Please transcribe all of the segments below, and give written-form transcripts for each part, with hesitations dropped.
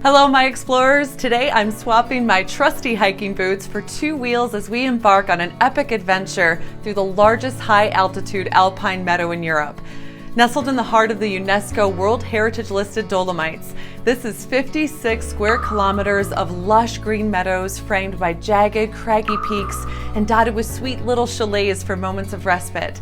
Hello my explorers! Today I'm swapping my trusty hiking boots for two wheels as we embark on an epic adventure through the largest high-altitude alpine meadow in Europe. Nestled in the heart of the UNESCO World Heritage listed Dolomites, this is 56 square kilometers of lush green meadows framed by jagged, craggy peaks and dotted with sweet little chalets for moments of respite.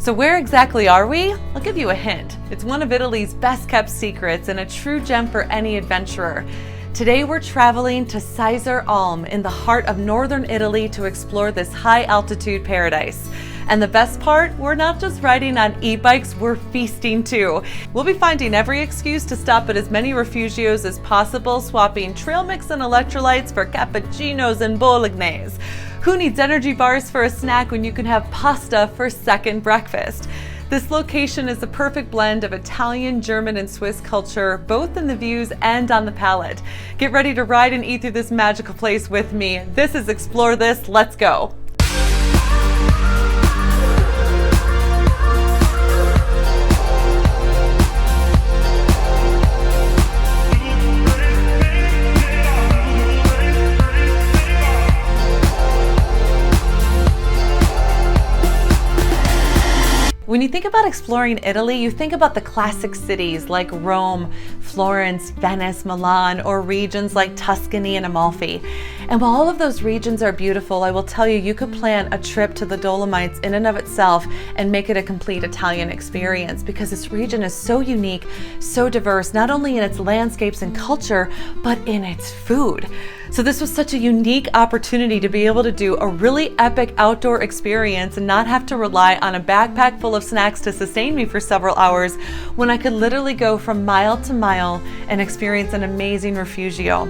So where exactly are we? I'll give you a hint. It's one of Italy's best kept secrets and a true gem for any adventurer. Today we're traveling to Seiser in the heart of northern Italy to explore this high altitude paradise. And the best part, we're not just riding on e-bikes, we're feasting too. We'll be finding every excuse to stop at as many rifugios as possible, swapping trail mix and electrolytes for cappuccinos and bolognese. Who needs energy bars for a snack when you can have pasta for second breakfast? This location is the perfect blend of Italian, German, and Swiss culture, both in the views and on the palate. Get ready to ride and eat through this magical place with me. This is Explore This, let's go! When you think about exploring Italy, you think about the classic cities like Rome, Florence, Venice, Milan, or regions like Tuscany and Amalfi. And while all of those regions are beautiful, I will tell you, you could plan a trip to the Dolomites in and of itself and make it a complete Italian experience because this region is so unique, so diverse, not only in its landscapes and culture, but in its food. So this was such a unique opportunity to be able to do a really epic outdoor experience and not have to rely on a backpack full of snacks to sustain me for several hours when I could literally go from mile to mile and experience an amazing refugio.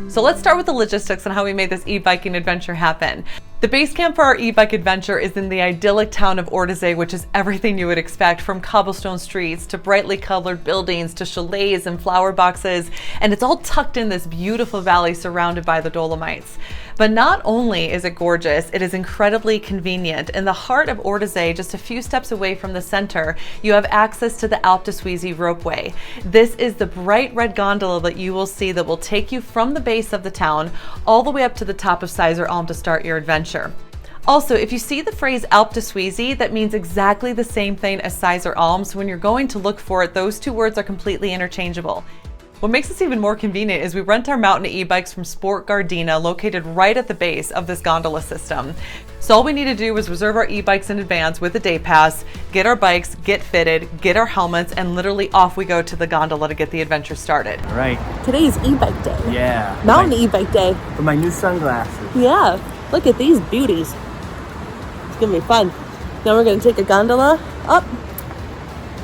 So let's start with the logistics on how we made this e-biking adventure happen. The base camp for our e-bike adventure is in the idyllic town of 𝘰𝘪𝘴, which is everything you would expect, from cobblestone streets to brightly colored buildings to chalets and flower boxes, and it's all tucked in this beautiful valley surrounded by the Dolomites. But not only is it gorgeous, it is incredibly convenient. In the heart of 𝘰𝘪𝘴, just a few steps away from the center, you have access to the Alpe Di Suisi ropeway. This is the bright red gondola that you will see that will take you from the base of the town all the way up to the top of Seiser to start your adventure. Also, if you see the phrase Alpe Di Suisi, that means exactly the same thing as Seiser. So when you're going to look for it, those two words are completely interchangeable. What makes this even more convenient is we rent our mountain e-bikes from 𝘥𝘪𝘐𝘚𝘊𝘓𝘓, located right at the base of this gondola system. So all we need to do is reserve our e-bikes in advance with a day pass, get our bikes, get fitted, get our helmets, and literally off we go to the gondola to get the adventure started. All right. Today is e-bike day. Yeah. Mountain e-bike day. For my new sunglasses. Yeah. Look at these beauties. It's gonna be fun. Now we're gonna take a gondola up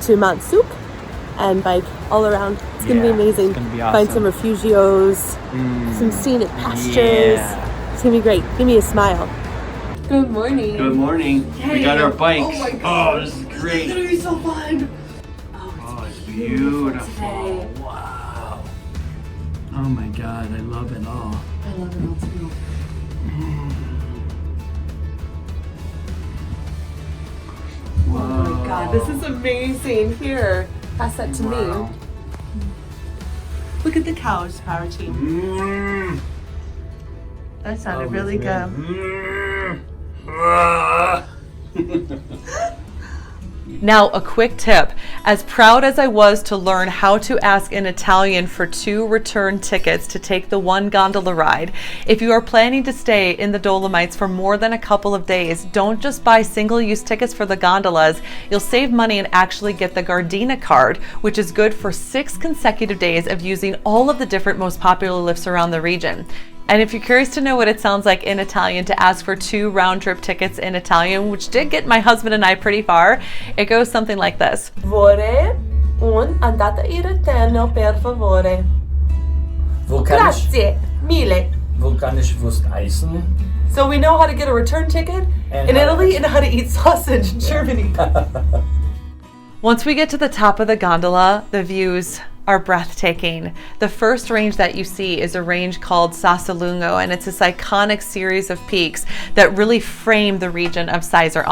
to Mount 𝘮𝘮 and bike all around. It's gonna be amazing. It's gonna be awesome. Find some refugios, some scenic pastures. Yeah. It's gonna be great. Give me a smile. Good morning. Good morning. Yay. We got our bikes. Oh my God. This is great. It's gonna be so fun. Oh, it's beautiful. Today. Wow. Oh my God, I love it all. I love it all too. Whoa. Oh my God, this is amazing. Here, pass that to Wow. me. Look at the cows, Power Team. That sounded really good. Now, a quick tip. As proud as I was to learn how to ask in Italian for 2 return tickets to take the one gondola ride, if you are planning to stay in the Dolomites for more than a couple of days, don't just buy single-use tickets for the gondolas. You'll save money and actually get the 𝘰𝘮𝘪𝘴 card, which is good for 6 consecutive days of using all of the different most popular lifts around the region. And if you're curious to know what it sounds like in Italian to ask for 2 round-trip tickets in Italian, which did get my husband and I pretty far, it goes something like this. Vorrei andata in ritorno per favore. Grazie mille. Wo kann ich Wurst essen? So we know how to get a return ticket in Italy and how to eat sausage in Germany. Once we get to the top of the gondola, the views are breathtaking. The first range that you see is a range called Sassalungo, and it's this iconic series of peaks that really frame the region of Seiser.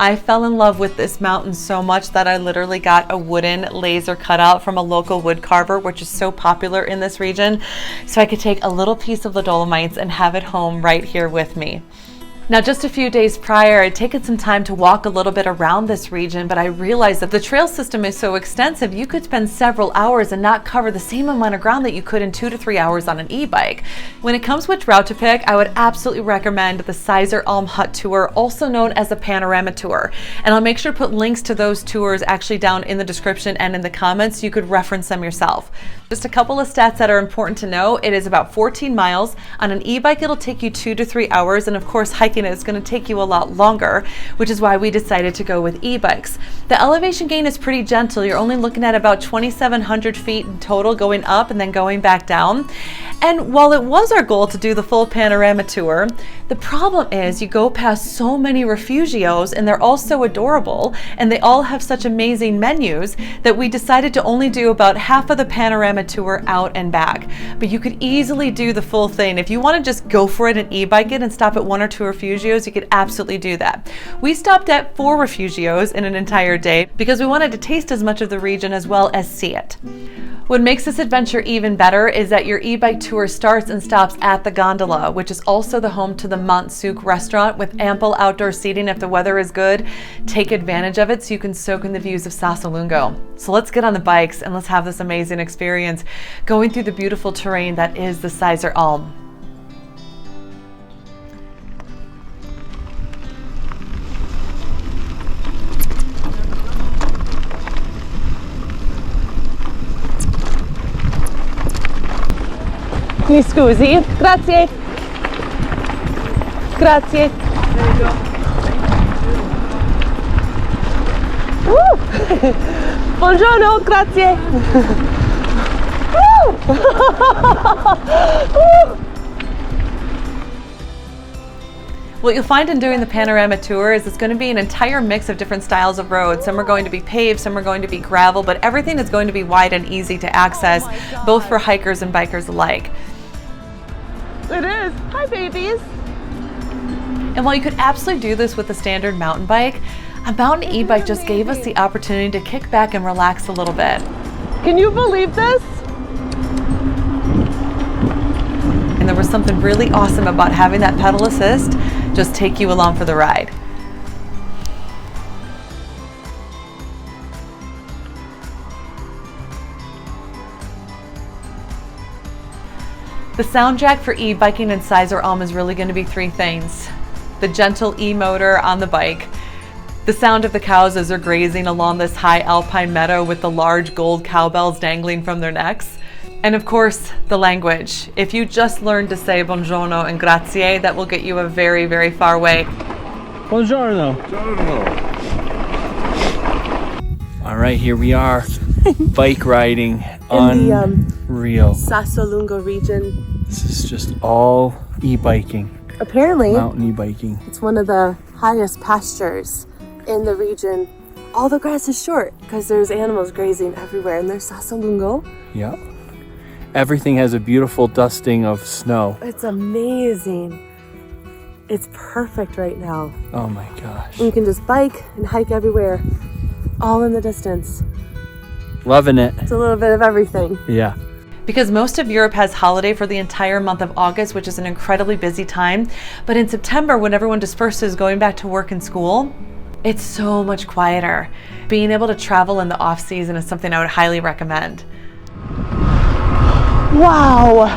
I fell in love with this mountain so much that I literally got a wooden laser cutout from a local wood carver, which is so popular in this region, so I could take a little piece of the Dolomites and have it home right here with me. Now, just a few days prior, I'd taken some time to walk a little bit around this region, but I realized that the trail system is so extensive, you could spend several hours and not cover the same amount of ground that you could in 2 to 3 hours on an e-bike. When it comes which route to pick, I would absolutely recommend the Seiser Alm Hut Tour, also known as the Panorama Tour. And I'll make sure to put links to those tours actually down in the description and in the comments so you could reference them yourself. Just a couple of stats that are important to know. It is about 14 miles. On an e-bike, it'll take you 2 to 3 hours, and of course, hiking is going to take you a lot longer, which is why we decided to go with e-bikes. The elevation gain is pretty gentle. You're only looking at about 2,700 feet in total going up and then going back down. And while it was our goal to do the full panorama tour, the problem is you go past so many rifugios and they're all so adorable and they all have such amazing menus that we decided to only do about half of the panorama tour out and back. But you could easily do the full thing. If you want to just go for it and e-bike it and stop at 1 or 2 rifugios, you could absolutely do that. We stopped at 4 rifugios in an entire day because we wanted to taste as much of the region as well as see it. What makes this adventure even better is that your e-bike tour starts and stops at the gondola, which is also the home to the 𝘔𝘐𝘭𝘭 restaurant with ample outdoor seating if the weather is good. Take advantage of it so you can soak in the views of 𝘏𝑎𝑠𝑎𝑙𝑢𝑛𝑔𝑜. So let's get on the bikes and let's have this amazing experience going through the beautiful terrain that is the Seiser Alm. Mi scusi? Grazie. Grazie. Buongiorno, grazie. What you'll find in doing the panorama tour is it's going to be an entire mix of different styles of roads. Some are going to be paved, some are going to be gravel, but everything is going to be wide and easy to access, both for hikers and bikers alike. It is. Hi, babies. And while you could absolutely do this with a standard mountain bike, a mountain e-bike just gave us the opportunity to kick back and relax a little bit. Can you believe this? And there was something really awesome about having that pedal assist just take you along for the ride. The soundtrack for e-biking in Seiser Alm is really going to be 3 things. The gentle e-motor on the bike, the sound of the cows as they're grazing along this high alpine meadow with the large gold cowbells dangling from their necks, and of course, the language. If you just learn to say buongiorno and grazie, that will get you a very, very far way. Buongiorno. All right, here we are, bike riding. Unreal. 𝘏𝑎𝑠𝑎𝑙𝑢𝑛𝑔𝑜 region. This is just all e-biking. Apparently, Mountain e-biking. it's one of the highest pastures in the region. All the grass is short because there's animals grazing everywhere, and there's 𝘏𝑎𝑠𝑎𝑙𝑢𝑛𝑔𝑜. Yeah. Everything has a beautiful dusting of snow. It's amazing. It's perfect right now. Oh my gosh. And you can just bike and hike everywhere, all in the distance. Loving it. It's a little bit of everything. Yeah. Because most of Europe has holiday for the entire month of August, which is an incredibly busy time. But in September, when everyone disperses going back to work and school, it's so much quieter. Being able to travel in the off season is something I would highly recommend. Wow.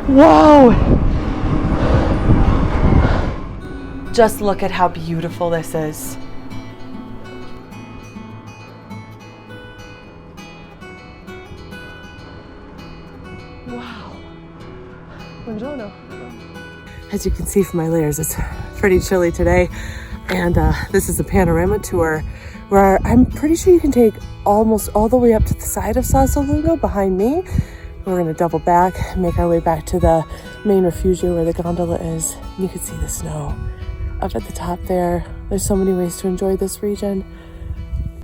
Wow. Just look at how beautiful this is. Wow. Buongiorno. As you can see from my layers, it's pretty chilly today. And this is a panorama tour where I'm pretty sure you can take almost all the way up to the side of 𝘏𝑎𝑠𝑎𝑙𝑢𝑛𝑔𝑜 behind me. We're gonna double back and make our way back to the main refugio where the gondola is. And you can see the snow up at the top there. There's so many ways to enjoy this region.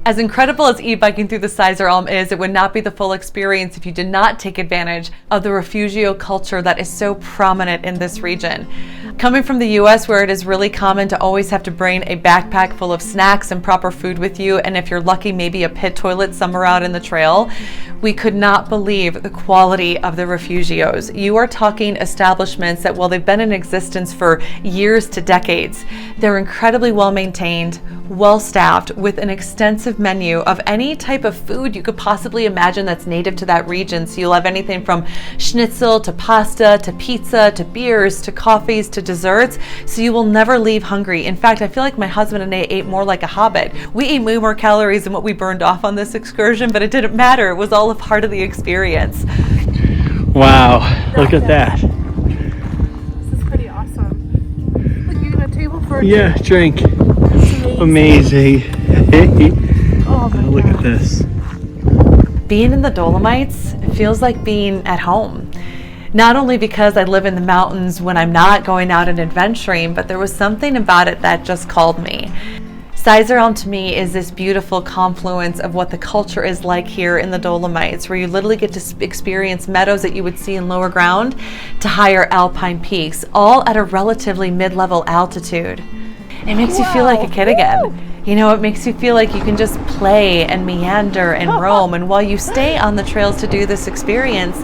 As incredible as e-biking through the Seiser Alm is, it would not be the full experience if you did not take advantage of the refugio culture that is so prominent in this region. Coming from the US, where it is really common to always have to bring a backpack full of snacks and proper food with you, and if you're lucky, maybe a pit toilet somewhere out in the trail, we could not believe the quality of the refugios. You are talking establishments that, while they've been in existence for years to decades, they're incredibly well maintained, well staffed, with an extensive menu of any type of food you could possibly imagine that's native to that region. So you'll have anything from schnitzel to pasta to pizza to beers to coffees to desserts. So you will never leave hungry. In fact, I feel like my husband and I ate more like a hobbit. We ate way more calories than what we burned off on this excursion, but it didn't matter. It was all a part of the experience. Wow, look at that. This is pretty awesome. Look, you got a table for a Yeah, drink. Amazing. Oh my Look God. at this. Being in the Dolomites feels like being at home. Not only because I live in the mountains when I'm not going out and adventuring, but there was something about it that just called me. Seiser Alm to me is this beautiful confluence of what the culture is like here in the Dolomites, where you literally get to experience meadows that you would see in lower ground to higher alpine peaks, all at a relatively mid-level altitude. It makes you feel like a kid again. You know, it makes you feel like you can just play and meander and roam. And while you stay on the trails to do this experience,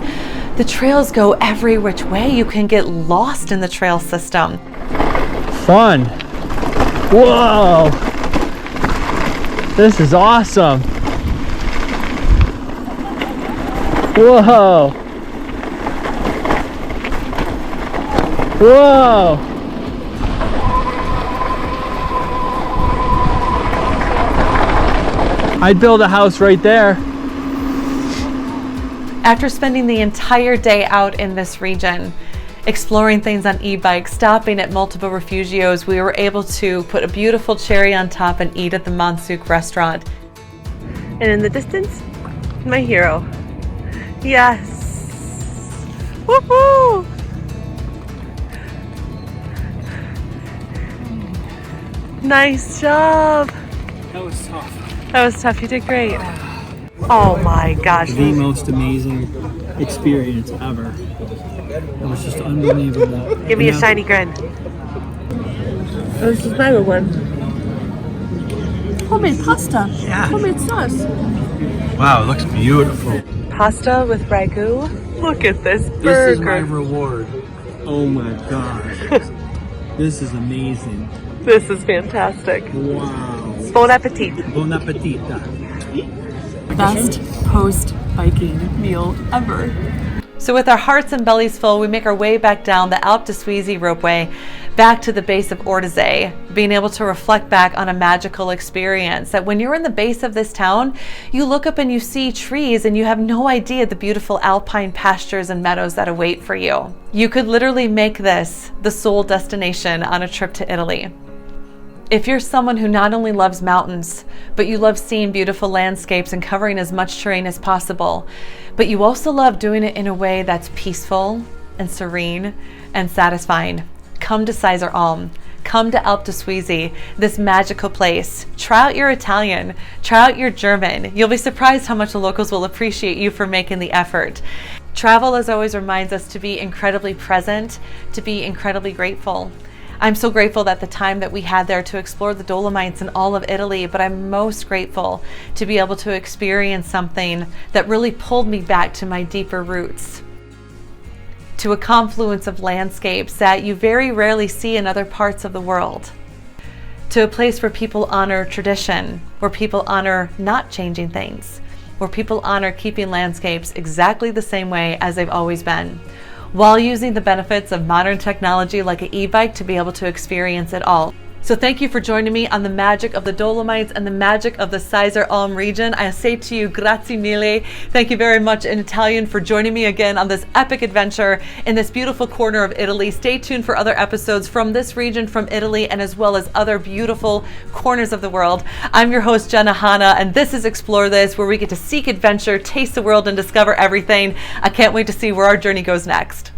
the trails go every which way. You can get lost in the trail system. Fun. Whoa. This is awesome. Whoa. Whoa. I'd build a house right there. After spending the entire day out in this region, exploring things on e-bikes, stopping at multiple refugios, we were able to put a beautiful cherry on top and eat at the 𝘔𝘓𝘐𝘐 restaurant. And in the distance, my hero. Yes. Woohoo! Nice job. That was tough. That was tough. You did great. Oh my gosh. The most amazing experience ever. It was just unbelievable. Give me a shiny grin. This is my one. Homemade pasta. Yeah. Homemade sauce. Wow, it looks beautiful. Pasta with ragu. Look at this burger. This is my reward. Oh my gosh. This is amazing. This is fantastic. Wow. Bon appetit. Bon appetit. Best post-biking meal ever. So with our hearts and bellies full, we make our way back down the Alpe Di Suisi ropeway, back to the base of 𝘠𝘩𝘪𝘴, being able to reflect back on a magical experience that when you're in the base of this town, you look up and you see trees and you have no idea the beautiful alpine pastures and meadows that await for you. You could literally make this the sole destination on a trip to Italy. If you're someone who not only loves mountains, but you love seeing beautiful landscapes and covering as much terrain as possible, but you also love doing it in a way that's peaceful and serene and satisfying, come to Seiser Alm. Come to Alpe Di Suisi, this magical place. Try out your Italian, try out your German. You'll be surprised how much the locals will appreciate you for making the effort. Travel, as always, reminds us to be incredibly present, to be incredibly grateful. I'm so grateful that the time that we had there to explore the Dolomites and all of Italy, but I'm most grateful to be able to experience something that really pulled me back to my deeper roots, to a confluence of landscapes that you very rarely see in other parts of the world, to a place where people honor tradition, where people honor not changing things, where people honor keeping landscapes exactly the same way as they've always been, while using the benefits of modern technology like an e-bike to be able to experience it all. So thank you for joining me on the magic of the Dolomites and the magic of the Seiser Alm region. I say to you, grazie mille. Thank you very much in Italian for joining me again on this epic adventure in this beautiful corner of Italy. Stay tuned for other episodes from this region, from Italy, and as well as other beautiful corners of the world. I'm your host, Jenna Hanna, and this is Explore This, where we get to seek adventure, taste the world, and discover everything. I can't wait to see where our journey goes next.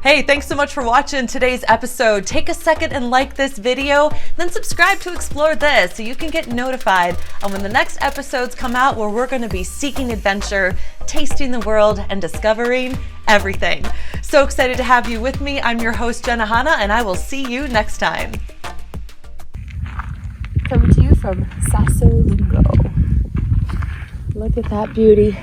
Hey, thanks so much for watching today's episode. Take a second and like this video, then subscribe to Explore This so you can get notified on when the next episodes come out, where we're going to be seeking adventure, tasting the world, and discovering everything. So excited to have you with me. I'm your host, Jenna Hanna, and I will see you next time. Coming to you from Seiser. Look at that beauty.